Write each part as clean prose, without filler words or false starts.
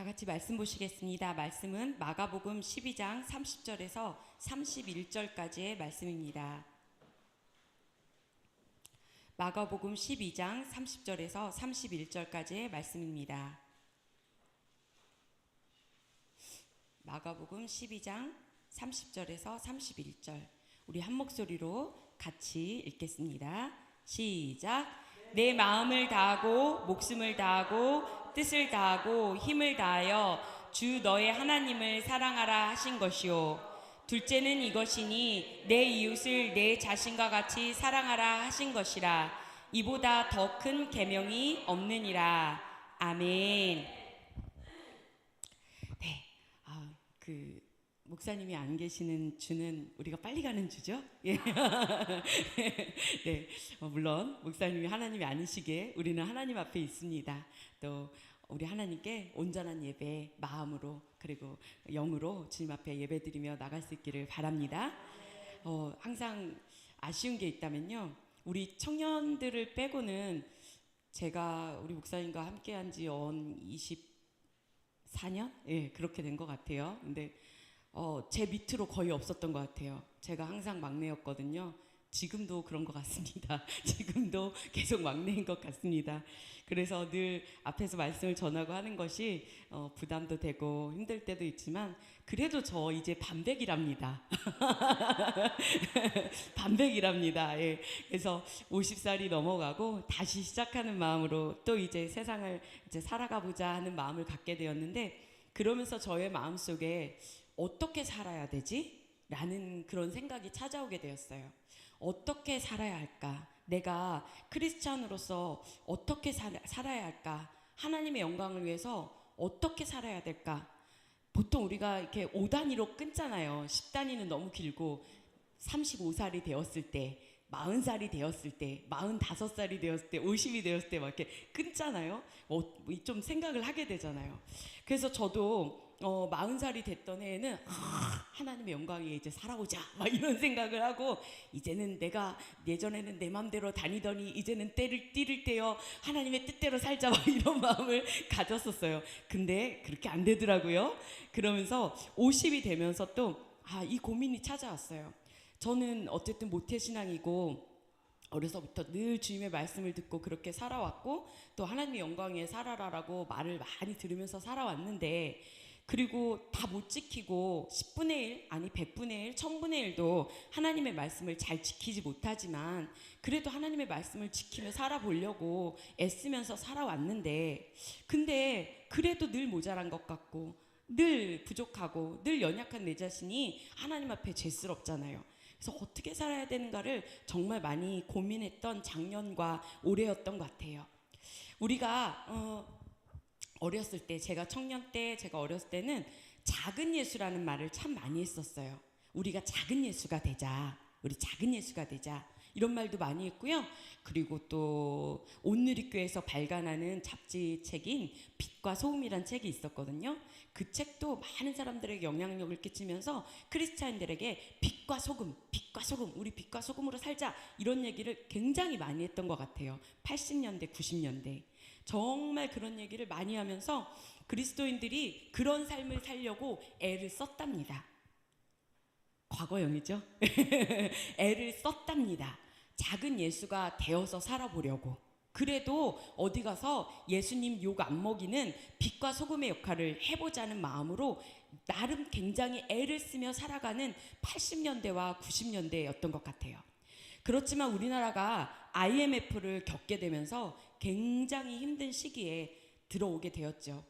같이 말씀 보시겠습니다. 말씀은 마가복음 12장 30절에서 31절까지의 말씀입니다. 마가복음 12장 30절에서 31절까지의 말씀입니다. 마가복음 12장 30절에서 31절 우리 한 목소리로 같이 읽겠습니다. 시작. 내 마음을 다하고 목숨을 다하고 뜻을 다하고 힘을 다하여 주 너의 하나님을 사랑하라 하신 것이요 둘째는 이것이니 내 이웃을 내 자신과 같이 사랑하라 하신 것이라. 이보다 더 큰 계명이 없느니라. 아멘. 네, 목사님이 안 계시는 주는 우리가 빨리 가는 주죠? 예. 네, 물론 목사님이 하나님이 아니시기에 우리는 하나님 앞에 있습니다. 또 우리 하나님께 온전한 예배 마음으로 그리고 영으로 주님 앞에 예배드리며 나갈 수 있기를 바랍니다. 항상 아쉬운 게 있다면요, 우리 청년들을 빼고는 제가 우리 목사님과 함께한 지 24년? 예, 그렇게 된 것 같아요. 근데 제 밑으로 거의 없었던 것 같아요. 제가 항상 막내였거든요. 지금도 그런 것 같습니다. 지금도 계속 막내인 것 같습니다. 그래서 늘 앞에서 말씀을 전하고 하는 것이 부담도 되고 힘들 때도 있지만 그래도 저 이제 반백이랍니다. 반백이랍니다. 예. 그래서 50살이 넘어가고 다시 시작하는 마음으로 또 이제 세상을 이제 살아가 보자 하는 마음을 갖게 되었는데, 그러면서 저의 마음속에 어떻게 살아야 되지? 라는 그런 생각이 찾아오게 되었어요. 어떻게 살아야 할까? 내가 크리스찬으로서 어떻게 살아야 할까? 하나님의 영광을 위해서 어떻게 살아야 될까? 보통 우리가 이렇게 5단위로 끊잖아요. 10단위는 너무 길고 35살이 되었을 때, 40살이 되었을 때, 45살이 되었을 때, 50이 되었을 때 막 이렇게 끊잖아요. 좀 생각을 하게 되잖아요. 그래서 저도 40살이 됐던 해에는 하나님의 영광에 이제 살아오자 막 이런 생각을 하고, 이제는 내가 예전에는 내 맘대로 다니더니 이제는 때를 띠를 떼어 하나님의 뜻대로 살자 막 이런 마음을 가졌었어요. 근데 그렇게 안 되더라고요. 그러면서 50이 되면서 또 이 고민이 찾아왔어요. 저는 어쨌든 모태신앙이고 어려서부터 늘 주님의 말씀을 듣고 그렇게 살아왔고, 또 하나님의 영광에 살아라라고 말을 많이 들으면서 살아왔는데, 그리고 다 못 지키고 10분의 1 아니 100분의 1 1000분의 1도 하나님의 말씀을 잘 지키지 못하지만 그래도 하나님의 말씀을 지키며 살아보려고 애쓰면서 살아왔는데, 근데 그래도 늘 모자란 것 같고 늘 부족하고 늘 연약한 내 자신이 하나님 앞에 죄스럽잖아요. 그래서 어떻게 살아야 되는가를 정말 많이 고민했던 작년과 올해였던 것 같아요. 우리가 어렸을 때, 제가 청년 때, 제가 어렸을 때는 작은 예수라는 말을 참 많이 했었어요. 우리가 작은 예수가 되자, 우리 작은 예수가 되자, 이런 말도 많이 했고요. 그리고 또 온누리교회에서 발간하는 잡지책인 빛과 소음이란 책이 있었거든요. 그 책도 많은 사람들에게 영향력을 끼치면서 크리스찬들에게 빛과 소금, 우리 빛과 소금으로 살자, 이런 얘기를 굉장히 많이 했던 것 같아요. 80년대, 90년대 정말 그런 얘기를 많이 하면서 그리스도인들이 그런 삶을 살려고 애를 썼답니다. 과거형이죠. 애를 썼답니다. 작은 예수가 되어서 살아보려고. 그래도 어디 가서 예수님 욕 안 먹이는 빛과 소금의 역할을 해보자는 마음으로 나름 굉장히 애를 쓰며 살아가는 80년대와 90년대였던 것 같아요. 그렇지만 우리나라가 IMF를 겪게 되면서 굉장히 힘든 시기에 들어오게 되었죠.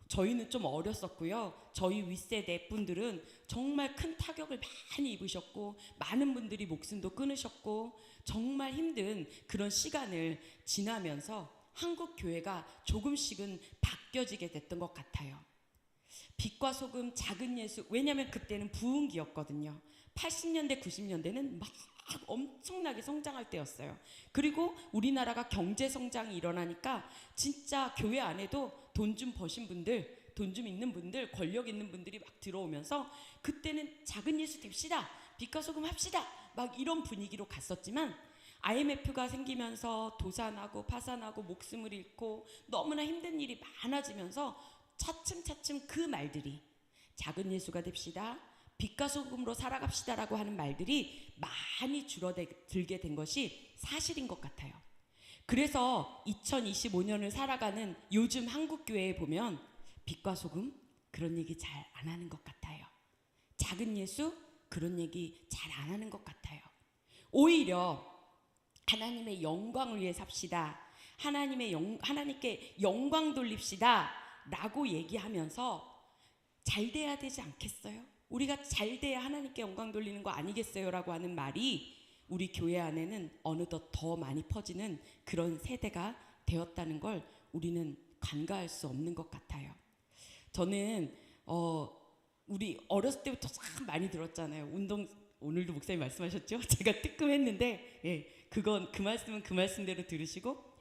저희는 좀 어렸었고요. 저희 윗세대 분들은 정말 큰 타격을 많이 입으셨고 많은 분들이 목숨도 끊으셨고 정말 힘든 그런 시간을 지나면서 한국 교회가 조금씩은 바뀌어지게 됐던 것 같아요. 빛과 소금, 작은 예수, 왜냐하면 그때는 부흥기였거든요. 80년대, 90년대는 막 엄청나게 성장할 때였어요. 그리고 우리나라가 경제 성장이 일어나니까 진짜 교회 안에도 돈 좀 버신 분들, 돈 좀 있는 분들, 권력 있는 분들이 막 들어오면서 그때는 작은 예수 됩시다, 빛과 소금 합시다, 막 이런 분위기로 갔었지만 IMF가 생기면서 도산하고 파산하고 목숨을 잃고 너무나 힘든 일이 많아지면서 차츰차츰 그 말들이 작은 예수가 됩시다, 빛과 소금으로 살아갑시다라고 하는 말들이 많이 줄어들게 된 것이 사실인 것 같아요. 그래서 2025년을 살아가는 요즘 한국 교회에 보면 빛과 소금 그런 얘기 잘 안 하는 것 같아요. 작은 예수 그런 얘기 잘 안 하는 것 같아요. 오히려 하나님의 영광을 위해 삽시다, 하나님께 영광 돌립시다 라고 얘기하면서 잘 돼야 되지 않겠어요? 우리가 잘 돼야 하나님께 영광 돌리는 거 아니겠어요? 라고 하는 말이 우리 교회 안에는 어느덧 더 많이 퍼지는 그런 세대가 되었다는 걸 우리는 간과할 수 없는 것 같아요. 저는 우리 어렸을 때부터 참 많이 들었잖아요. 오늘도 목사님 말씀하셨죠? 제가 뜨끔했는데 그 말씀은 그 말씀대로 들으시고,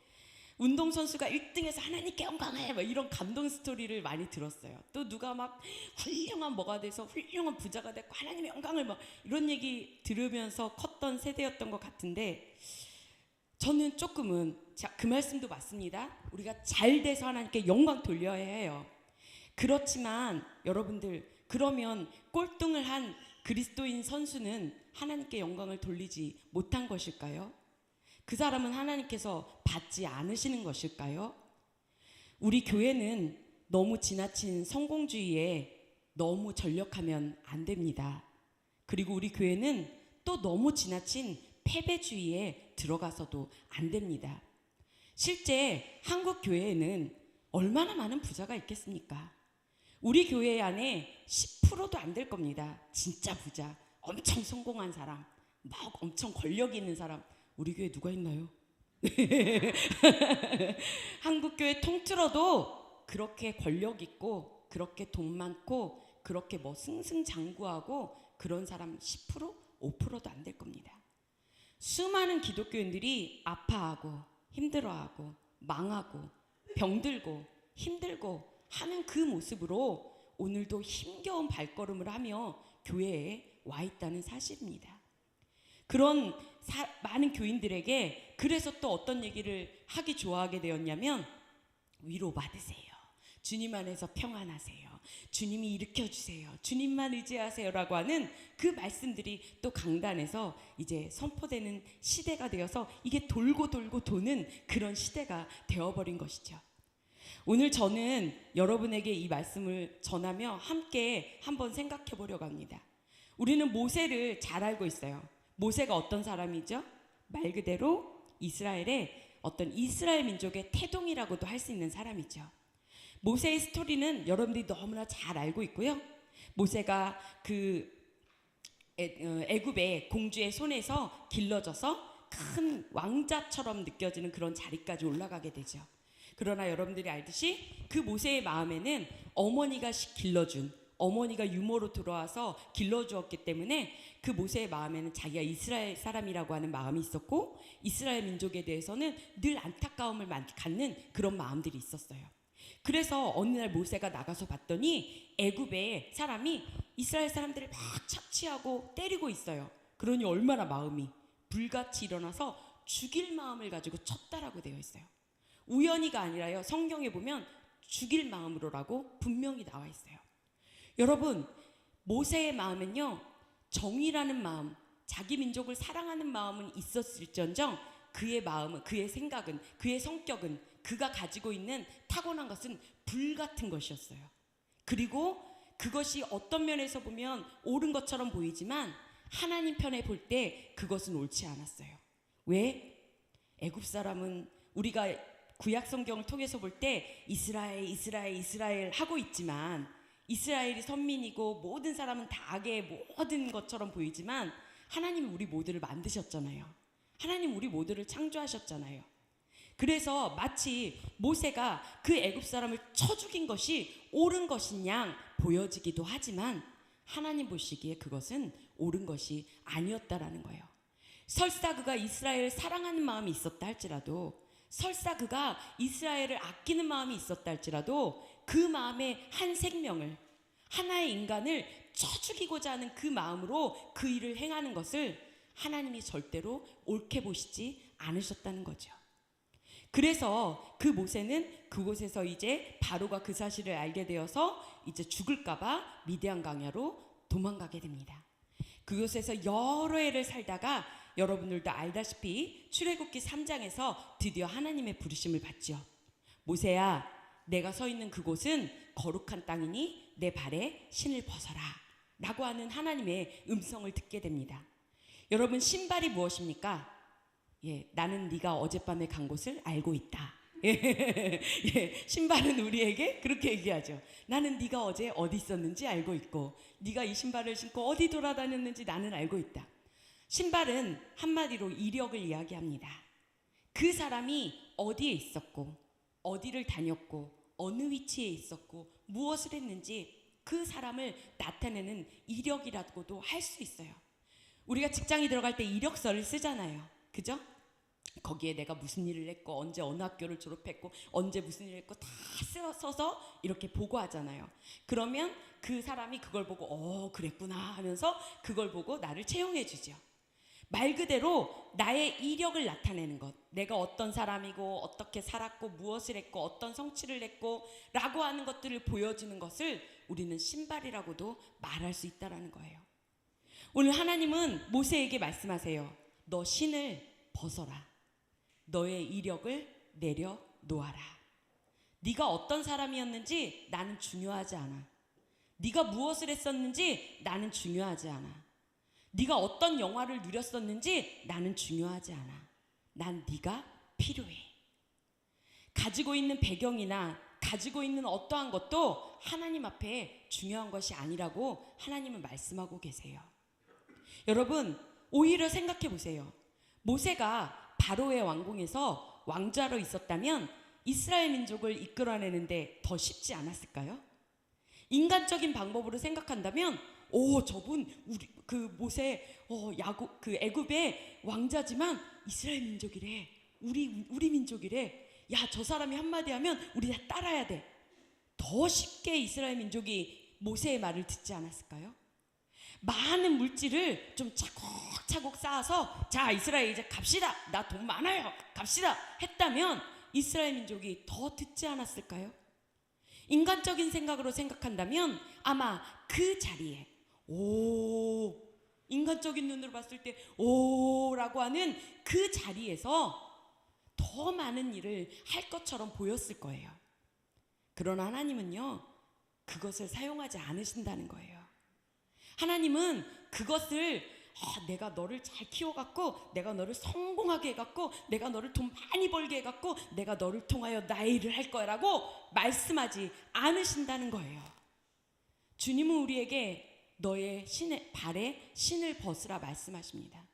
운동선수가 1등해서 하나님께 영광해 막 이런 감동 스토리를 많이 들었어요. 또 누가 막 훌륭한 뭐가 돼서 훌륭한 부자가 됐고 하나님의 영광을 막 이런 얘기 들으면서 컸던 세대였던 것 같은데, 저는 조금은 그 말씀도 맞습니다. 우리가 잘 돼서 하나님께 영광 돌려야 해요. 그렇지만 여러분들, 그러면 꼴등을 한 그리스도인 선수는 하나님께 영광을 돌리지 못한 것일까요? 그 사람은 하나님께서 받지 않으시는 것일까요? 우리 교회는 너무 지나친 성공주의에 너무 전력하면 안 됩니다. 그리고 우리 교회는 또 너무 지나친 패배주의에 들어가서도 안 됩니다. 실제 한국 교회에는 얼마나 많은 부자가 있겠습니까? 우리 교회 안에 10%도 안 될 겁니다. 진짜 부자, 엄청 성공한 사람, 막 엄청 권력 있는 사람, 우리 교회 누가 있나요? 한국 교회 통틀어도 그렇게 권력 있고 그렇게 돈 많고 그렇게 뭐 승승장구하고 그런 사람 10%? 5%도 안 될 겁니다. 수많은 기독교인들이 아파하고 힘들어하고 망하고 병들고 힘들고 하는 그 모습으로 오늘도 힘겨운 발걸음을 하며 교회에 와 있다는 사실입니다. 그런 많은 교인들에게 그래서 또 어떤 얘기를 하기 좋아하게 되었냐면, 위로받으세요, 주님 안에서 평안하세요, 주님이 일으켜주세요, 주님만 의지하세요 라고 하는 그 말씀들이 또 강단에서 이제 선포되는 시대가 되어서 이게 돌고 돌고 도는 그런 시대가 되어버린 것이죠. 오늘 저는 여러분에게 이 말씀을 전하며 함께 한번 생각해 보려고 합니다. 우리는 모세를 잘 알고 있어요. 모세가 어떤 사람이죠? 말 그대로 이스라엘의 어떤 이스라엘 민족의 태동이라고도 할 수 있는 사람이죠. 모세의 스토리는 여러분들이 너무나 잘 알고 있고요. 모세가 그 애굽의 공주의 손에서 길러져서 큰 왕자처럼 느껴지는 그런 자리까지 올라가게 되죠. 그러나 여러분들이 알듯이 그 모세의 마음에는 어머니가 길러준, 어머니가 유모로 들어와서 길러주었기 때문에 그 모세의 마음에는 자기가 이스라엘 사람이라고 하는 마음이 있었고, 이스라엘 민족에 대해서는 늘 안타까움을 갖는 그런 마음들이 있었어요. 그래서 어느 날 모세가 나가서 봤더니 애굽의 사람이 이스라엘 사람들을 막 착취하고 때리고 있어요. 그러니 얼마나 마음이 불같이 일어나서 죽일 마음을 가지고 쳤다라고 되어 있어요. 우연히가 아니라요, 성경에 보면 죽일 마음으로라고 분명히 나와 있어요. 여러분, 모세의 마음은요, 정의라는 마음, 자기 민족을 사랑하는 마음은 있었을지언정 그의 마음은, 그의 생각은, 그의 성격은, 그가 가지고 있는 타고난 것은 불같은 것이었어요. 그리고 그것이 어떤 면에서 보면 옳은 것처럼 보이지만 하나님 편에 볼 때 그것은 옳지 않았어요. 왜? 애굽 사람은 우리가 구약 성경을 통해서 볼 때 이스라엘, 이스라엘, 이스라엘 하고 있지만 이스라엘이 선민이고 모든 사람은 다 악의 모든 것처럼 보이지만 하나님이 우리 모두를 만드셨잖아요. 하나님 우리 모두를 창조하셨잖아요. 그래서 마치 모세가 그 애굽 사람을 쳐 죽인 것이 옳은 것인 양 보여지기도 하지만 하나님 보시기에 그것은 옳은 것이 아니었다라는 거예요. 설사 그가 이스라엘을 사랑하는 마음이 있었다 할지라도, 설사 그가 이스라엘을 아끼는 마음이 있었다 할지라도 그 마음의 한 생명을, 하나의 인간을 쳐 죽이고자 하는 그 마음으로 그 일을 행하는 것을 하나님이 절대로 옳게 보시지 않으셨다는 거죠. 그래서 그 모세는 그곳에서 이제 바로가 그 사실을 알게 되어서 이제 죽을까봐 미디안 광야로 도망가게 됩니다. 그곳에서 여러 해를 살다가 여러분들도 알다시피 출애굽기 3장에서 드디어 하나님의 부르심을 받죠. 모세야, 내가 서 있는 그곳은 거룩한 땅이니 내 발에 신을 벗어라 라고 하는 하나님의 음성을 듣게 됩니다. 여러분, 신발이 무엇입니까? 나는 네가 어젯밤에 간 곳을 알고 있다. 신발은 우리에게 그렇게 얘기하죠. 나는 네가 어제 어디 있었는지 알고 있고, 네가 이 신발을 신고 어디 돌아다녔는지 나는 알고 있다. 신발은 한마디로 이력을 이야기합니다. 그 사람이 어디에 있었고, 어디를 다녔고, 어느 위치에 있었고, 무엇을 했는지 그 사람을 나타내는 이력이라고도 할 수 있어요. 우리가 직장에 들어갈 때 이력서를 쓰잖아요. 그죠? 거기에 내가 무슨 일을 했고, 언제 어느 학교를 졸업했고, 언제 무슨 일을 했고 다 써서 이렇게 보고하잖아요. 그러면 그 사람이 그걸 보고 그랬구나 하면서 그걸 보고 나를 채용해 주죠. 말 그대로 나의 이력을 나타내는 것, 내가 어떤 사람이고 어떻게 살았고 무엇을 했고 어떤 성취를 했고 라고 하는 것들을 보여주는 것을 우리는 신발이라고도 말할 수 있다는 거예요. 오늘 하나님은 모세에게 말씀하세요. 너 신을 벗어라. 너의 이력을 내려놓아라. 네가 어떤 사람이었는지 나는 중요하지 않아. 네가 무엇을 했었는지 나는 중요하지 않아. 네가 어떤 영화를 누렸었는지 나는 중요하지 않아. 난 네가 필요해. 가지고 있는 배경이나 가지고 있는 어떠한 것도 하나님 앞에 중요한 것이 아니라고 하나님은 말씀하고 계세요. 여러분, 오히려 생각해 보세요. 모세가 바로의 왕궁에서 왕자로 있었다면 이스라엘 민족을 이끌어내는데 더 쉽지 않았을까요? 인간적인 방법으로 생각한다면 저분 그 모세 그 애굽의 왕자지만 이스라엘 민족이래. 우리 민족이래. 야, 저 사람이 한마디 하면 우리 다 따라야 돼. 더 쉽게 이스라엘 민족이 모세의 말을 듣지 않았을까요? 많은 물질을 좀 차곡차곡 쌓아서 자, 이스라엘 이제 갑시다. 나 돈 많아요. 갑시다. 했다면 이스라엘 민족이 더 듣지 않았을까요? 인간적인 생각으로 생각한다면 아마 그 자리에 인간적인 눈으로 봤을 때 라고 하는 그 자리에서 더 많은 일을 할 것처럼 보였을 거예요. 그러나 하나님은요, 그것을 사용하지 않으신다는 거예요. 하나님은 그것을 내가 너를 잘 키워갖고 내가 너를 성공하게 해갖고 내가 너를 돈 많이 벌게 해갖고 내가 너를 통하여 나의 일을 할 거야 라고 말씀하지 않으신다는 거예요. 주님은 우리에게 너의 발에 신을 벗으라 말씀하십니다.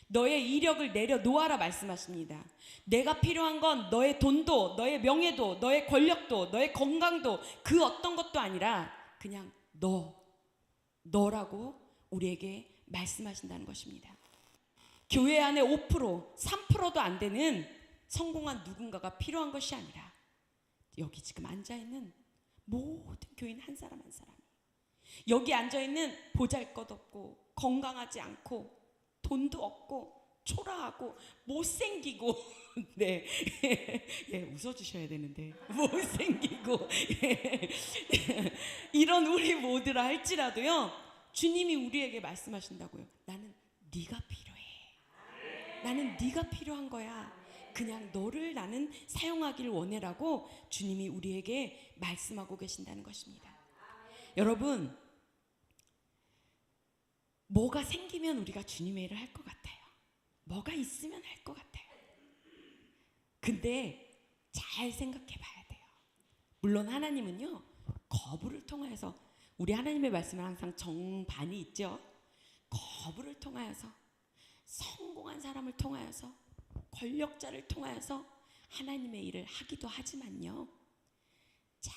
너의 이력을 내려놓아라 말씀하십니다. 내가 필요한 건 너의 돈도, 너의 명예도, 너의 권력도, 너의 건강도 그 어떤 것도 아니라 그냥 너라고 우리에게 말씀하신다는 것입니다. 교회 안에 5%, 3%도 안 되는 성공한 누군가가 필요한 것이 아니라 여기 지금 앉아있는 모든 교인 한 사람 한 사람이 여기 앉아있는 보잘것없고 건강하지 않고 돈도 없고 초라하고 못생기고 네 웃어주셔야 되는데 못생기고 이런 우리 모두라 할지라도요, 주님이 우리에게 말씀하신다고요. 나는 네가 필요해. 나는 네가 필요한 거야. 그냥 너를 나는 사용하기를 원해라고 주님이 우리에게 말씀하고 계신다는 것입니다. 여러분, 뭐가 생기면 우리가 주님의 일을 할 것 같아요. 뭐가 있으면 할 것 같아요. 근데 잘 생각해 봐야 돼요. 물론 하나님은요, 거부를 통하여서 우리 하나님의 말씀은 항상 정반이 있죠. 거부를 통하여서 성공한 사람을 통하여서 권력자를 통하여서 하나님의 일을 하기도 하지만요, 잘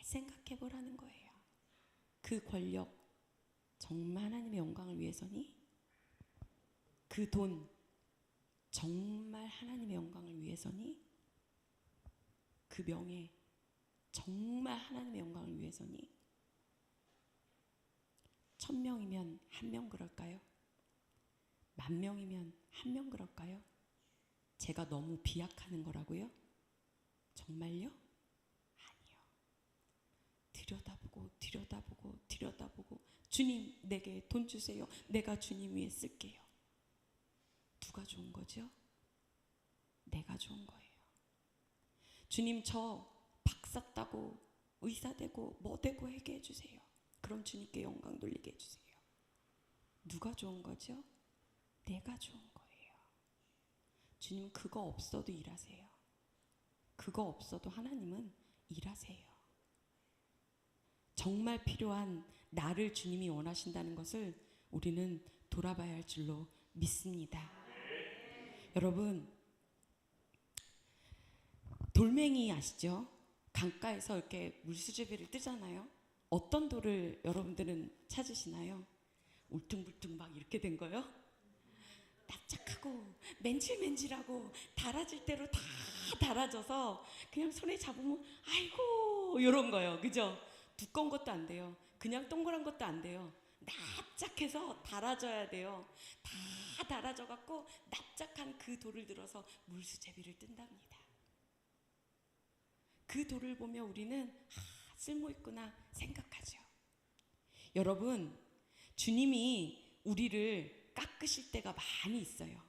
생각해 보라는 거예요. 그 권력 정말 하나님의 영광을 위해서니? 그 돈 정말 하나님의 영광을 위해서니? 그 명예 정말 하나님의 영광을 위해서니? 1000명이면 1명 그럴까요? 10,000명이면 1명 그럴까요? 제가 너무 비약하는 거라고요? 정말요? 아니요. 들여다보고 주님 내게 돈 주세요. 내가 주님 위해 쓸게요. 누가 좋은 거죠? 내가 좋은 거예요. 주님 저 박사 따고 의사 되고 뭐 되고 하게 해주세요. 그럼 주님께 영광 돌리게 해주세요. 누가 좋은 거죠? 내가 좋은 거예요. 주님 그거 없어도 일하세요. 그거 없어도 하나님은 일하세요. 정말 필요한 나를 주님이 원하신다는 것을 우리는 돌아봐야 할 줄로 믿습니다. 여러분, 돌멩이 아시죠? 강가에서 이렇게 물수제비를 뜨잖아요. 어떤 돌을 여러분들은 찾으시나요? 울퉁불퉁 막 이렇게 된 거요? 납작하고 맨질맨질하고 달아질 대로 다 달아져서 그냥 손에 잡으면 아이고 이런 거요. 그죠? 두꺼운 것도 안 돼요. 그냥 동그란 것도 안 돼요. 납작해서 달아져야 돼요. 다 달아져 갖고 납작한 그 돌을 들어서 물수제비를 뜬답니다. 그 돌을 보며 우리는 쓸모있구나 생각하죠. 여러분, 주님이 우리를 깎으실 때가 많이 있어요.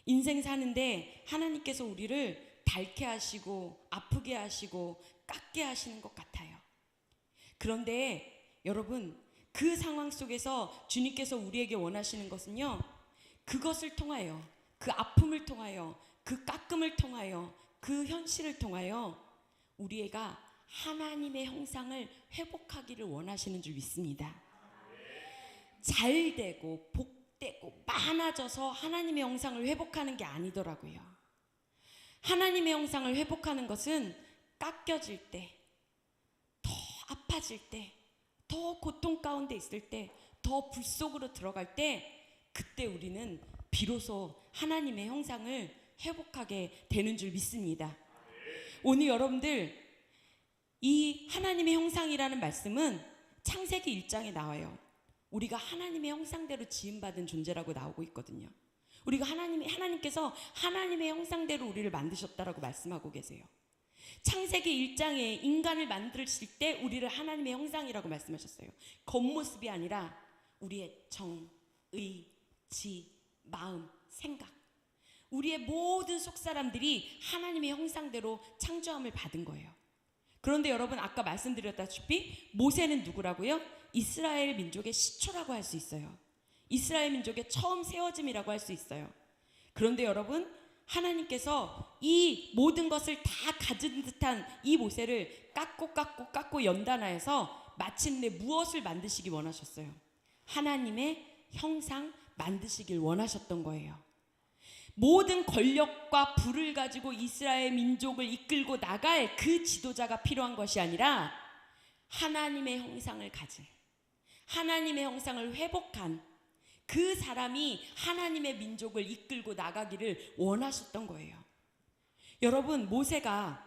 인생 사는데 하나님께서 우리를 닳게 하시고 아프게 하시고 깎게 하시는 것 같아요. 그런데 여러분, 그 상황 속에서 주님께서 우리에게 원하시는 것은요, 그것을 통하여, 그 아픔을 통하여, 그 깎음을 통하여, 그 현실을 통하여 우리가 하나님의 형상을 회복하기를 원하시는 줄 믿습니다. 잘 되고 복되고 많아져서 하나님의 형상을 회복하는 게 아니더라고요. 하나님의 형상을 회복하는 것은 깎여질 때, 더 아파질 때, 더 고통 가운데 있을 때, 더 불 속으로 들어갈 때, 그때 우리는 비로소 하나님의 형상을 회복하게 되는 줄 믿습니다. 오늘 여러분들, 이 하나님의 형상이라는 말씀은 창세기 1장에 나와요. 우리가 하나님의 형상대로 지음받은 존재라고 나오고 있거든요. 우리가 하나님께서 하나님의 형상대로 우리를 만드셨다라고 말씀하고 계세요. 창세기 1장에 인간을 만드실 때 우리를 하나님의 형상이라고 말씀하셨어요. 겉모습이 아니라 우리의 정, 의, 지, 마음, 생각, 우리의 모든 속사람들이 하나님의 형상대로 창조함을 받은 거예요. 그런데 여러분, 아까 말씀드렸다시피 모세는 누구라고요? 이스라엘 민족의 시초라고 할 수 있어요. 이스라엘 민족의 처음 세워짐이라고 할 수 있어요. 그런데 여러분, 하나님께서 이 모든 것을 다 가진 듯한 이 모세를 깎고 연단하여서 마침내 무엇을 만드시기 원하셨어요? 하나님의 형상 만드시길 원하셨던 거예요. 모든 권력과 부를 가지고 이스라엘 민족을 이끌고 나갈 그 지도자가 필요한 것이 아니라 하나님의 형상을 가진, 하나님의 형상을 회복한 그 사람이 하나님의 민족을 이끌고 나가기를 원하셨던 거예요. 여러분, 모세가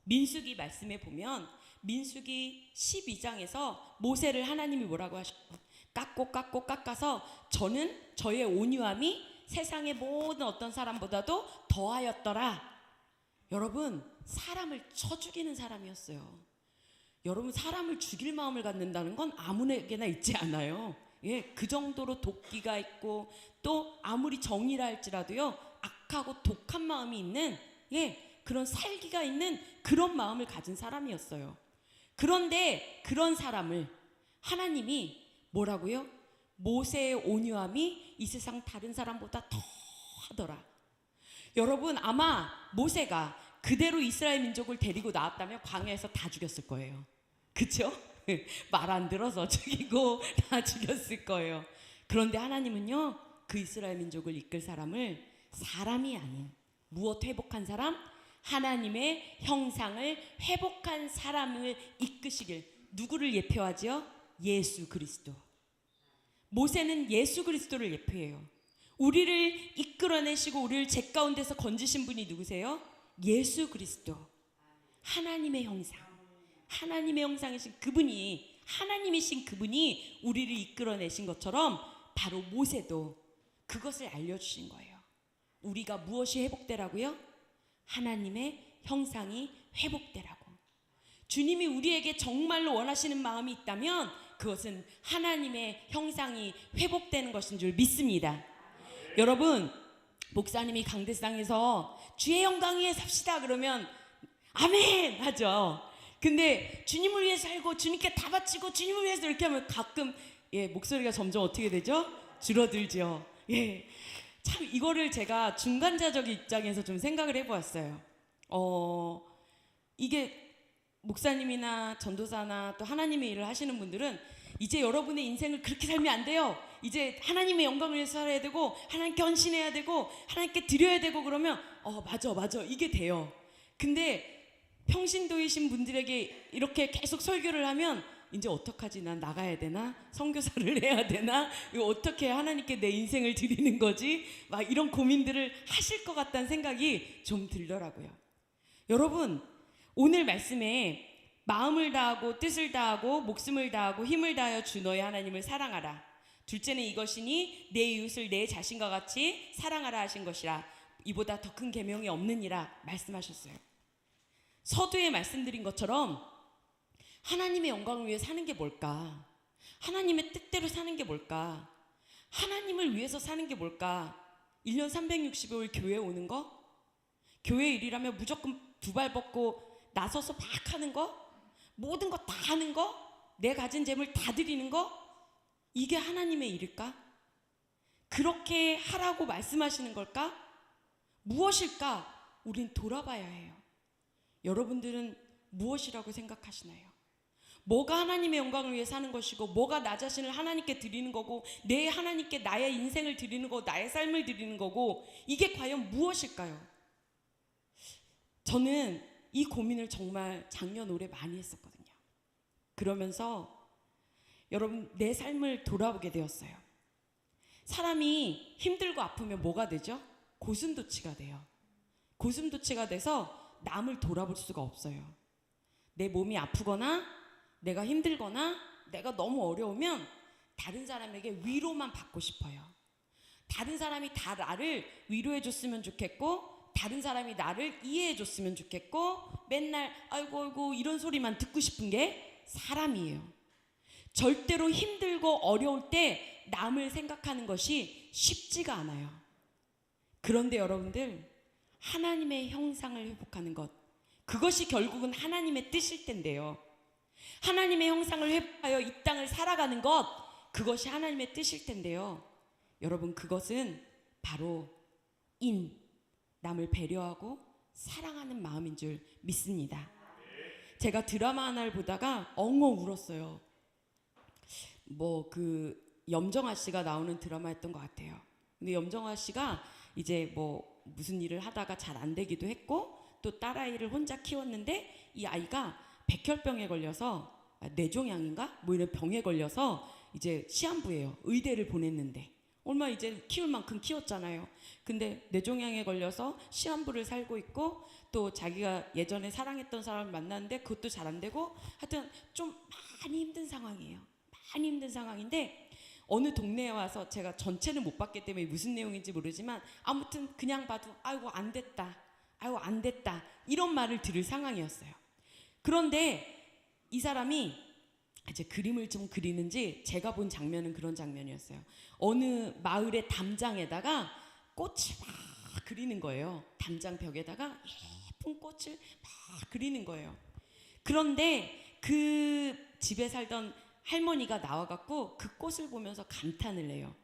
민수기 말씀에 보면 민수기 12장에서 모세를 하나님이 뭐라고 하셨어요? 깎아서 저는 저의 온유함이 세상의 모든 어떤 사람보다도 더하였더라. 여러분, 사람을 쳐 죽이는 사람이었어요. 여러분, 사람을 죽일 마음을 갖는다는 건 아무에게나 있지 않아요. 예, 그 정도로 도끼가 있고 또 아무리 정의라 할지라도요, 악하고 독한 마음이 있는, 그런 살기가 있는 그런 마음을 가진 사람이었어요. 그런데 그런 사람을 하나님이 뭐라고요? 모세의 온유함이 이 세상 다른 사람보다 더 하더라. 여러분, 아마 모세가 그대로 이스라엘 민족을 데리고 나왔다면 광야에서 다 죽였을 거예요. 그쵸? 말 안 들어서 죽이고 다 죽였을 거예요. 그런데 하나님은요, 그 이스라엘 민족을 이끌 사람을 사람이 아닌 무엇 회복한 사람? 하나님의 형상을 회복한 사람을 이끄시길. 누구를 예표하지요? 예수 그리스도. 모세는 예수 그리스도를 예표해요. 우리를 이끌어내시고 우리를 제 가운데서 건지신 분이 누구세요? 예수 그리스도. 하나님의 형상, 하나님의 형상이신 그분이, 하나님이신 그분이 우리를 이끌어내신 것처럼 바로 모세도 그것을 알려주신 거예요. 우리가 무엇이 회복되라고요? 하나님의 형상이 회복되라고. 주님이 우리에게 정말로 원하시는 마음이 있다면 그것은 하나님의 형상이 회복되는 것인 줄 믿습니다. 여러분, 목사님이 강대상에서 주의 영광 위에 삽시다 그러면 아멘 하죠. 근데 주님을 위해 살고 주님께 다 바치고 주님을 위해서 이렇게 하면 가끔 목소리가 점점 어떻게 되죠? 줄어들죠. 참 이거를 제가 중간자적인 입장에서 좀 생각을 해보았어요. 이게 목사님이나 전도사나 또 하나님의 일을 하시는 분들은 이제 여러분의 인생을 그렇게 살면 안 돼요. 이제 하나님의 영광을 위해서 살아야 되고 하나님께 헌신해야 되고 하나님께 드려야 되고 그러면 맞아 이게 돼요. 근데 평신도이신 분들에게 이렇게 계속 설교를 하면 이제 어떡하지? 난 나가야 되나? 선교사를 해야 되나? 이거 어떻게 하나님께 내 인생을 드리는 거지? 막 이런 고민들을 하실 것 같다는 생각이 좀 들더라고요. 여러분, 오늘 말씀에 마음을 다하고 뜻을 다하고 목숨을 다하고 힘을 다하여 주 너의 하나님을 사랑하라. 둘째는 이것이니 내 이웃을 내 자신과 같이 사랑하라 하신 것이라. 이보다 더 큰 계명이 없느니라 말씀하셨어요. 서두에 말씀드린 것처럼 하나님의 영광을 위해 사는 게 뭘까? 하나님의 뜻대로 사는 게 뭘까? 하나님을 위해서 사는 게 뭘까? 1년 365일 교회에 오는 거? 교회 일이라면 무조건 두 발 벗고 나서서 막 하는 거? 모든 거 다 하는 거? 내 가진 재물 다 드리는 거? 이게 하나님의 일일까? 그렇게 하라고 말씀하시는 걸까? 무엇일까? 우린 돌아봐야 해요. 여러분들은 무엇이라고 생각하시나요? 뭐가 하나님의 영광을 위해 사는 것이고 뭐가 나 자신을 하나님께 드리는 거고 내 하나님께 나의 인생을 드리는 거고 나의 삶을 드리는 거고 이게 과연 무엇일까요? 저는 이 고민을 정말 작년 올해 많이 했었거든요. 그러면서 여러분 내 삶을 돌아보게 되었어요. 사람이 힘들고 아프면 뭐가 되죠? 고슴도치가 돼요. 고슴도치가 돼서 남을 돌아볼 수가 없어요. 내 몸이 아프거나 내가 힘들거나 내가 너무 어려우면 다른 사람에게 위로만 받고 싶어요. 다른 사람이 다 나를 위로해 줬으면 좋겠고 다른 사람이 나를 이해해 줬으면 좋겠고 맨날 아이고 이런 소리만 듣고 싶은 게 사람이에요. 절대로 힘들고 어려울 때 남을 생각하는 것이 쉽지가 않아요. 그런데 여러분들 하나님의 형상을 회복하는 것, 그것이 결국은 하나님의 뜻일 텐데요. 하나님의 형상을 회복하여 이 땅을 살아가는 것, 그것이 하나님의 뜻일 텐데요. 여러분 그것은 바로 남을 배려하고 사랑하는 마음인 줄 믿습니다. 제가 드라마 하나를 보다가 엉엉 울었어요. 염정아 씨가 나오는 드라마였던 것 같아요. 근데 염정아 씨가 이제 무슨 일을 하다가 잘 안 되기도 했고 또 딸아이를 혼자 키웠는데 이 아이가 백혈병에 걸려서 뇌종양인가? 이런 병에 걸려서 이제 시한부예요. 의대를 보냈는데 얼마 이제 키울 만큼 키웠잖아요. 근데 뇌종양에 걸려서 시한부를 살고 있고 또 자기가 예전에 사랑했던 사람을 만났는데 그것도 잘 안 되고 하여튼 좀 많이 힘든 상황이에요. 많이 힘든 상황인데 어느 동네에 와서 제가 전체는 못 봤기 때문에 무슨 내용인지 모르지만 아무튼 그냥 봐도 아이고 안 됐다 이런 말을 들을 상황이었어요. 그런데 이 사람이 이제 그림을 좀 그리는지 제가 본 장면은 그런 장면이었어요. 어느 마을의 담장에다가 꽃을 막 그리는 거예요. 담장 벽에다가 예쁜 꽃을 막 그리는 거예요. 그런데 그 집에 살던 할머니가 나와갖고 그 꽃을 보면서 감탄을 해요.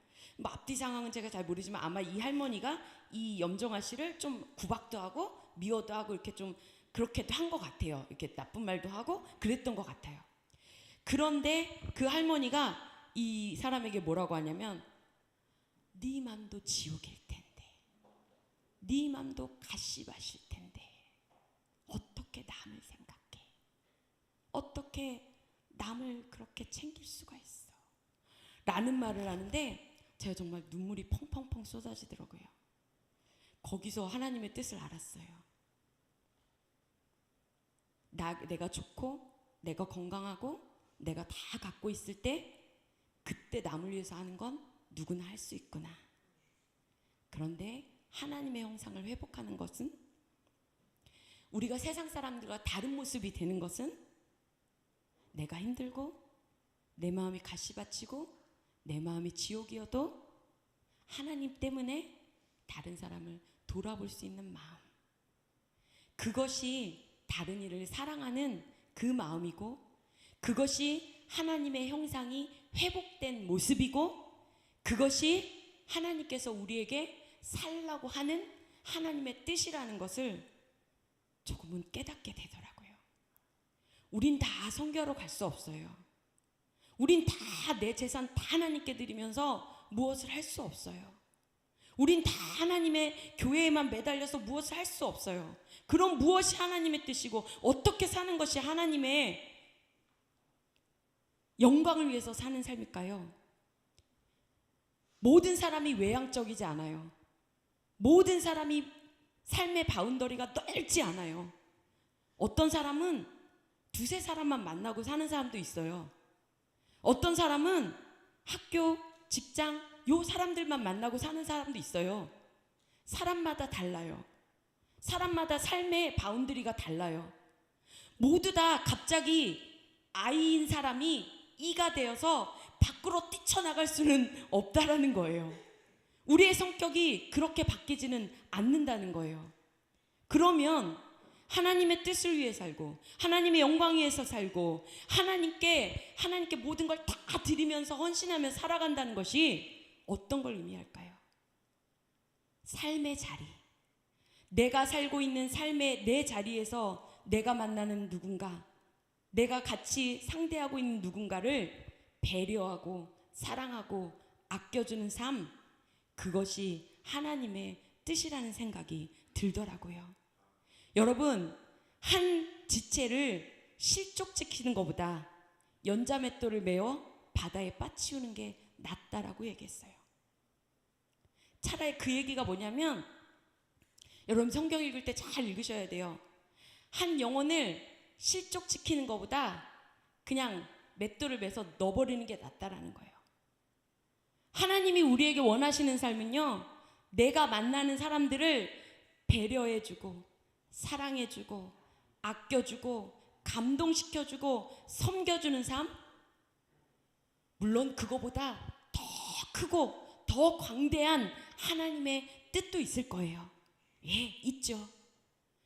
앞뒤 상황은 제가 잘 모르지만 아마 이 할머니가 이 염정아 씨를 좀 구박도 하고 미워도 하고 이렇게 좀 그렇게도 한 것 같아요. 이렇게 나쁜 말도 하고 그랬던 것 같아요. 그런데 그 할머니가 이 사람에게 뭐라고 하냐면 네 맘도 지옥일 텐데 네 맘도 가시밭일 텐데 어떻게 남을 생각해? 어떻게 남을 그렇게 챙길 수가 있어? 라는 말을 하는데 제가 정말 눈물이 펑펑펑 쏟아지더라고요. 거기서 하나님의 뜻을 알았어요. 내가 좋고 내가 건강하고 내가 다 갖고 있을 때 그때 남을 위해서 하는 건 누구나 할 수 있구나. 그런데 하나님의 형상을 회복하는 것은, 우리가 세상 사람들과 다른 모습이 되는 것은, 내가 힘들고 내 마음이 가시밭이고 내 마음이 지옥이어도 하나님 때문에 다른 사람을 돌아볼 수 있는 마음, 그것이 다른 이를 사랑하는 그 마음이고, 그것이 하나님의 형상이 회복된 모습이고, 그것이 하나님께서 우리에게 살라고 하는 하나님의 뜻이라는 것을 조금은 깨닫게 되더라고요. 우린 다 선교하러 갈 수 없어요. 우린 다 내 재산 다 하나님께 드리면서 무엇을 할 수 없어요. 우린 다 하나님의 교회에만 매달려서 무엇을 할 수 없어요. 그럼 무엇이 하나님의 뜻이고 어떻게 사는 것이 하나님의 영광을 위해서 사는 삶일까요? 모든 사람이 외향적이지 않아요. 모든 사람이 삶의 바운더리가 넓지 않아요. 어떤 사람은 두세 사람만 만나고 사는 사람도 있어요. 어떤 사람은 학교, 직장, 요 사람들만 만나고 사는 사람도 있어요. 사람마다 달라요. 사람마다 삶의 바운더리가 달라요. 모두 다 갑자기 아이인 사람이 이가 되어서 밖으로 뛰쳐나갈 수는 없다라는 거예요. 우리의 성격이 그렇게 바뀌지는 않는다는 거예요. 그러면 하나님의 뜻을 위해 살고 하나님의 영광 위해서 살고 하나님께 모든 걸 다 드리면서 헌신하며 살아간다는 것이 어떤 걸 의미할까요? 삶의 자리, 내가 살고 있는 삶의 내 자리에서 내가 만나는 누군가, 내가 같이 상대하고 있는 누군가를 배려하고 사랑하고 아껴주는 삶, 그것이 하나님의 뜻이라는 생각이 들더라고요. 여러분, 한 지체를 실족시키는 것보다 연자맷돌을 메어 바다에 빠치우는 게 낫다라고 얘기했어요. 차라리 그 얘기가 뭐냐면, 여러분 성경 읽을 때 잘 읽으셔야 돼요. 한 영혼을 실족시키는 것보다 그냥 맷돌을 매서 넣어버리는 게 낫다라는 거예요. 하나님이 우리에게 원하시는 삶은요, 내가 만나는 사람들을 배려해주고 사랑해주고 아껴주고 감동시켜주고 섬겨주는 삶, 물론 그거보다 더 크고 더 광대한 하나님의 뜻도 있을 거예요. 예, 있죠.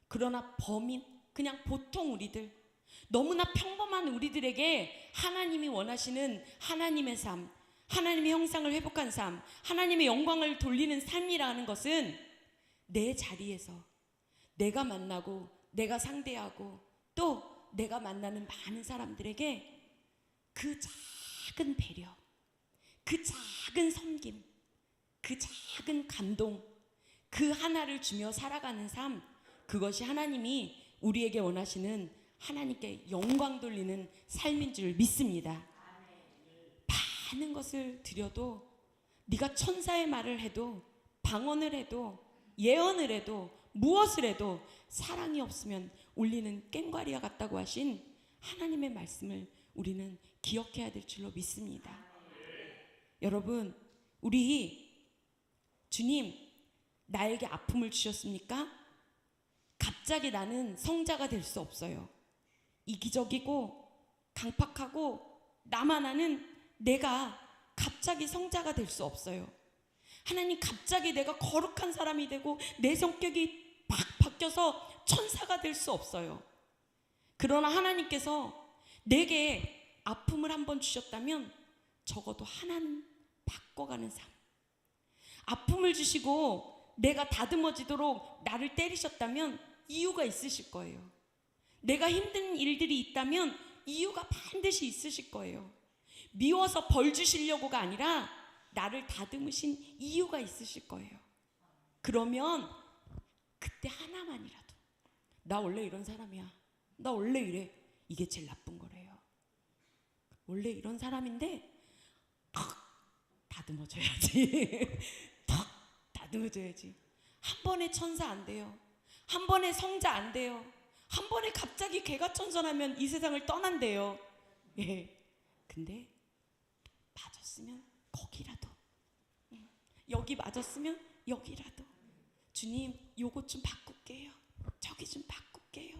그러나 범인, 그냥 보통 우리들, 너무나 평범한 우리들에게 하나님이 원하시는 하나님의 삶, 하나님의 형상을 회복한 삶, 하나님의 영광을 돌리는 삶이라는 것은 내 자리에서 내가 만나고 내가 상대하고 또 내가 만나는 많은 사람들에게 그 작은 배려, 그 작은 섬김, 그 작은 감동, 그 하나를 주며 살아가는 삶, 그것이 하나님이 우리에게 원하시는 하나님께 영광 돌리는 삶인 줄 믿습니다. 많은 것을 드려도, 네가 천사의 말을 해도 방언을 해도 예언을 해도 무엇을 해도 사랑이 없으면 울리는 꽹과리와 같다고 하신 하나님의 말씀을 우리는 기억해야 될 줄로 믿습니다. 여러분, 우리 주님 나에게 아픔을 주셨습니까? 갑자기 나는 성자가 될 수 없어요. 이기적이고 강팍하고 나만 아는 내가 갑자기 성자가 될 수 없어요. 하나님, 갑자기 내가 거룩한 사람이 되고 내 성격이 막 바뀌어서 천사가 될 수 없어요. 그러나 하나님께서 내게 아픔을 한번 주셨다면 적어도 하나는 바꿔가는 삶, 아픔을 주시고 내가 다듬어지도록 나를 때리셨다면 이유가 있으실 거예요. 내가 힘든 일들이 있다면 이유가 반드시 있으실 거예요. 미워서 벌 주시려고가 아니라 나를 다듬으신 이유가 있으실 거예요. 그러면 그때 하나만이라도, 나 원래 이런 사람이야, 나 원래 이래, 이게 제일 나쁜 거래요. 원래 이런 사람인데 턱 다듬어줘야지. 턱 다듬어줘야지. 한 번에 천사 안 돼요. 한 번에 성자 안 돼요. 한 번에 갑자기 개가천선하면 이 세상을 떠난대요. 예. 근데 맞았으면 거기라도, 여기 맞았으면 여기라도, 주님 요것 좀 바꿀게요, 저기 좀 바꿀게요.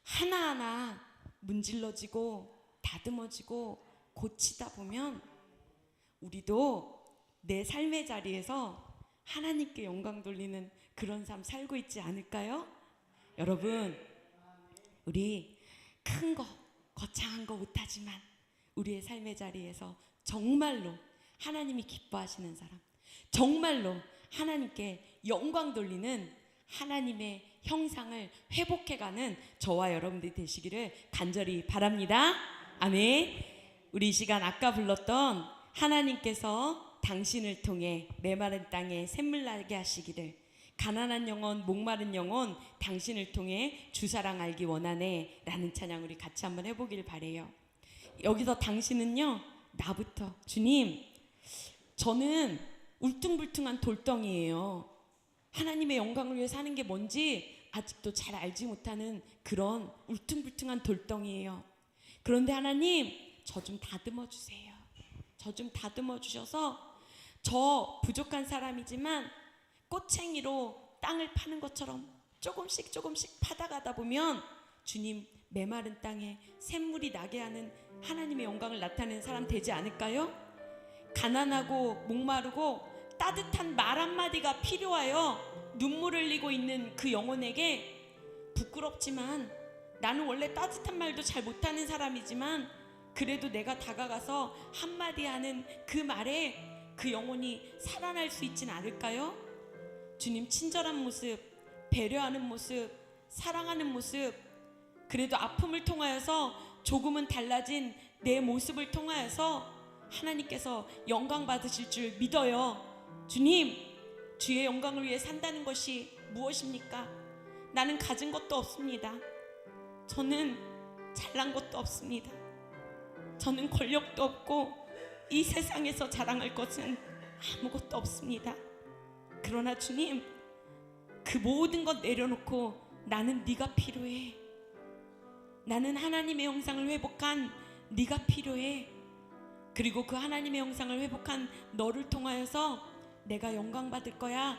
하나하나 문질러지고 다듬어지고 고치다 보면 우리도 내 삶의 자리에서 하나님께 영광 돌리는 그런 삶 살고 있지 않을까요? 여러분, 우리 큰 거 거창한 거 못하지만 우리의 삶의 자리에서 정말로 하나님이 기뻐하시는 사람, 정말로 하나님께 영광 돌리는 하나님의 형상을 회복해가는 저와 여러분들이 되시기를 간절히 바랍니다. 아멘. 우리 이 시간 아까 불렀던 하나님께서 당신을 통해 메마른 땅에 샘물 나게 하시기를, 가난한 영혼 목마른 영혼 당신을 통해 주 사랑 알기 원하네 라는 찬양 우리 같이 한번 해보길 바래요. 여기서 당신은요, 나부터, 주님 저는 울퉁불퉁한 돌덩이에요. 하나님의 영광을 위해 사는 게 뭔지 아직도 잘 알지 못하는 그런 울퉁불퉁한 돌덩이에요. 그런데 하나님 저 좀 다듬어 주세요. 저 좀 다듬어 주셔서 저 부족한 사람이지만 꼬챙이로 땅을 파는 것처럼 조금씩 조금씩 파다가다 보면 주님 메마른 땅에 샘물이 나게 하는 하나님의 영광을 나타내는 사람 되지 않을까요? 가난하고 목마르고 따뜻한 말 한마디가 필요하여 눈물 흘리고 있는 그 영혼에게 부끄럽지만, 나는 원래 따뜻한 말도 잘 못하는 사람이지만 그래도 내가 다가가서 한마디 하는 그 말에 그 영혼이 살아날 수 있진 않을까요? 주님 친절한 모습, 배려하는 모습, 사랑하는 모습, 그래도 아픔을 통하여서 조금은 달라진 내 모습을 통하여서 하나님께서 영광 받으실 줄 믿어요. 주님, 주의 영광을 위해 산다는 것이 무엇입니까? 나는 가진 것도 없습니다. 저는 잘난 것도 없습니다. 저는 권력도 없고 이 세상에서 자랑할 것은 아무것도 없습니다. 그러나 주님, 그 모든 것 내려놓고 나는 네가 필요해. 나는 하나님의 형상을 회복한 네가 필요해. 그리고 그 하나님의 형상을 회복한 너를 통하여서 내가 영광 받을 거야.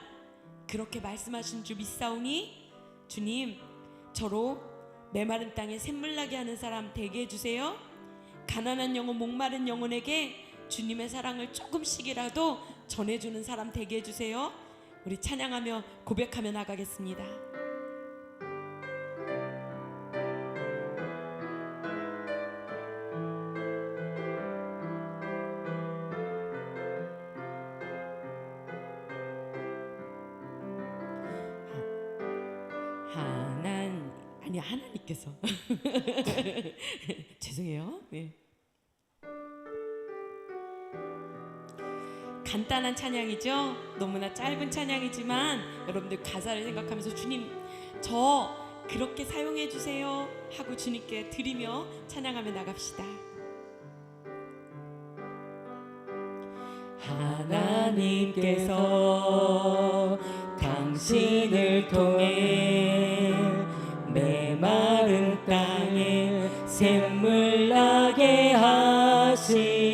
그렇게 말씀하신 줄 믿사오니 주님, 저로 메마른 땅에 샘물 나게 하는 사람 되게 해주세요. 가난한 영혼 목마른 영혼에게 주님의 사랑을 조금씩이라도 전해주는 사람 되게 해주세요. 우리 찬양하며 고백하며 나가겠습니다. 하나님께서 죄송해요. 네. 간단한 찬양이죠. 너무나 짧은 찬양이지만 여러분들 가사를 생각하면서 주님 저 그렇게 사용해 주세요 하고 주님께 드리며 찬양하며 나갑시다. 하나님께서 당신을 통해 메마른 땅에 샘물 나게 하시기를,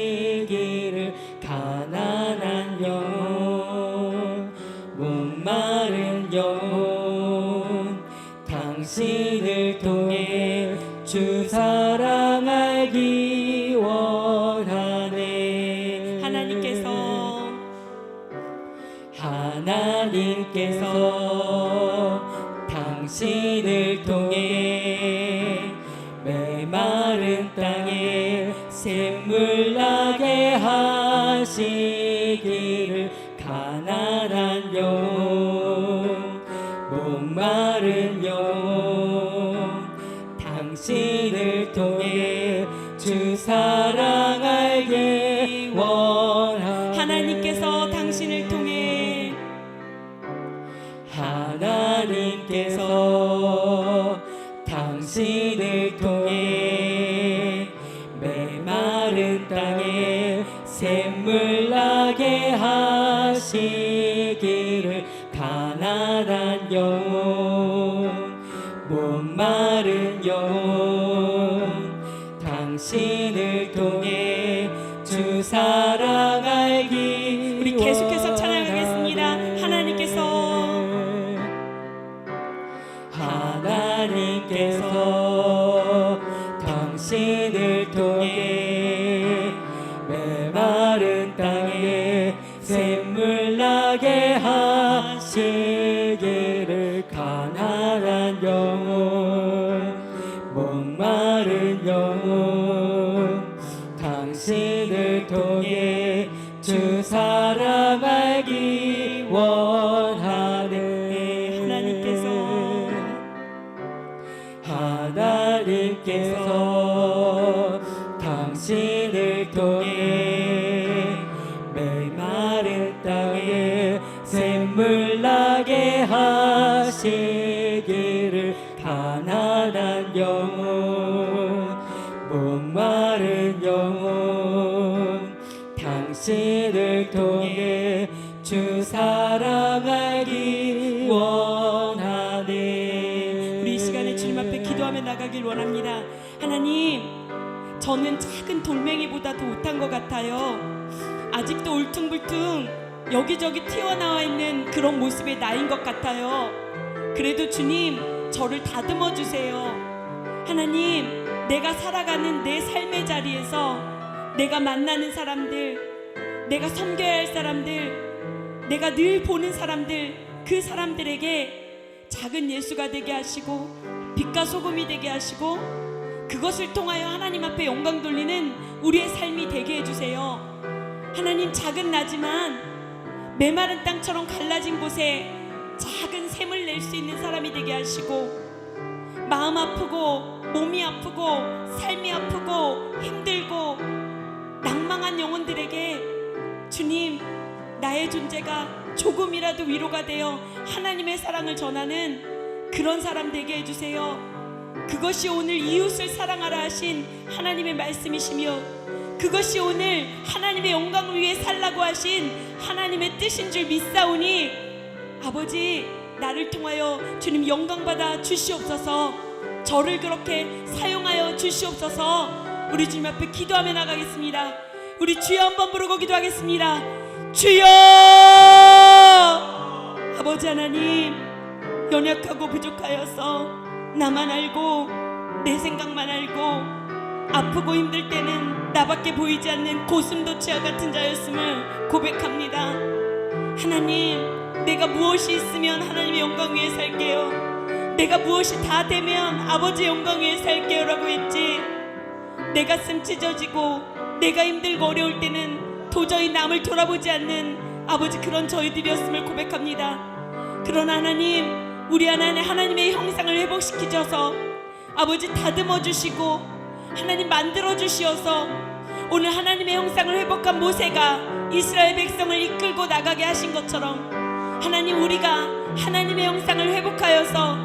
가난한 영혼 목마른 영혼 당신을 통해 주 사랑 알기 원하네. 하나님께서 당신을 통해 메마른 땅에 샘물 나게 하시기를, 가난한 영혼 목마른 영혼 당신을 통해 주 사랑 알게 원하네. 하나님께서 당신을 통해 하나님께서 당신을 통해 메마른 땅에 샘물 나게 하시기를, 가난한 영혼 목마른 영혼 당신을 통해 주 사랑 알기. 우리 계속해서 찬양하겠습니다. 하나님께서 하나님께서 당신을 통해 메마른 땅에 샘물 나게 하시기를 가난한 영혼 목마른 영혼 당신을 통해 주 사랑 알기 원하네. 하나님께서 당신을 통해 메마른 땅에 샘물 나게 하시기를 가난한 영혼 목마른 영혼 당신을 통해 주 사랑 알기 원하네. 우리 이 시간에 주님 앞에 기도하며 나가길 원합니다. 하나님, 저는 작은 돌멩이보다도 못한 것 같아요. 아직도 울퉁불퉁 여기저기 튀어나와 있는 그런 모습의 나인 것 같아요. 그래도 주님, 저를 다듬어 주세요. 하나님, 내가 살아가는 내 삶의 자리에서 내가 만나는 사람들, 내가 섬겨야 할 사람들, 내가 늘 보는 사람들, 그 사람들에게 작은 예수가 되게 하시고 빛과 소금이 되게 하시고 그것을 통하여 하나님 앞에 영광 돌리는 우리의 삶이 되게 해주세요. 하나님, 작은 나지만 메마른 땅처럼 갈라진 곳에 작은 샘을 낼 수 있는 사람이 되게 하시고 마음 아프고 몸이 아프고 삶이 아프고 힘들고 낭망한 영혼들에게 주님, 나의 존재가 조금이라도 위로가 되어 하나님의 사랑을 전하는 그런 사람 되게 해주세요. 그것이 오늘 이웃을 사랑하라 하신 하나님의 말씀이시며 그것이 오늘 하나님의 영광을 위해 살라고 하신 하나님의 뜻인 줄 믿사오니 아버지, 나를 통하여 주님 영광받아 주시옵소서. 저를 그렇게 사용하여 주시옵소서. 우리 주님 앞에 기도하며 나가겠습니다. 우리 주여 한번 부르고 기도하겠습니다. 주여! 아버지 하나님, 연약하고 부족하여서 나만 알고 내 생각만 알고 아프고 힘들 때는 나밖에 보이지 않는 고슴도치와 같은 자였음을 고백합니다. 하나님, 내가 무엇이 있으면 하나님의 영광 위에 살게요. 내가 무엇이 다 되면 아버지의 영광 위에 살게요 라고 했지. 내 가슴 찢어지고 내가 힘들고 어려울 때는 도저히 남을 돌아보지 않는 아버지, 그런 저희들이었음을 고백합니다. 그러나 하나님, 우리 안에 하나님의 형상을 회복시키셔서 아버지 다듬어 주시고 하나님 만들어 주시어서 오늘 하나님의 형상을 회복한 모세가 이스라엘 백성을 이끌고 나가게 하신 것처럼 하나님, 우리가 하나님의 형상을 회복하여서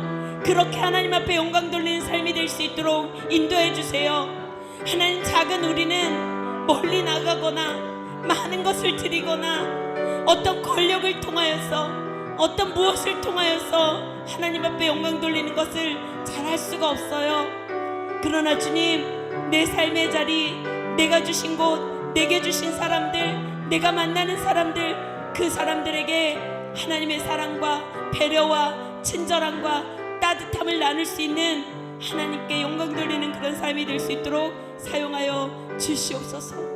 그렇게 하나님 앞에 영광 돌리는 삶이 될 수 있도록 인도해 주세요. 하나님, 작은 우리는 멀리 나가거나 많은 것을 드리거나 어떤 권력을 통하여서 어떤 무엇을 통하여서 하나님 앞에 영광 돌리는 것을 잘 할 수가 없어요. 그러나 주님, 내 삶의 자리, 내가 주신 곳, 내게 주신 사람들, 내가 만나는 사람들, 그 사람들에게 하나님의 사랑과 배려와 친절함과 따뜻함을 나눌 수 있는 하나님께 영광 돌리는 그런 삶이 될 수 있도록 사용하여 주시옵소서.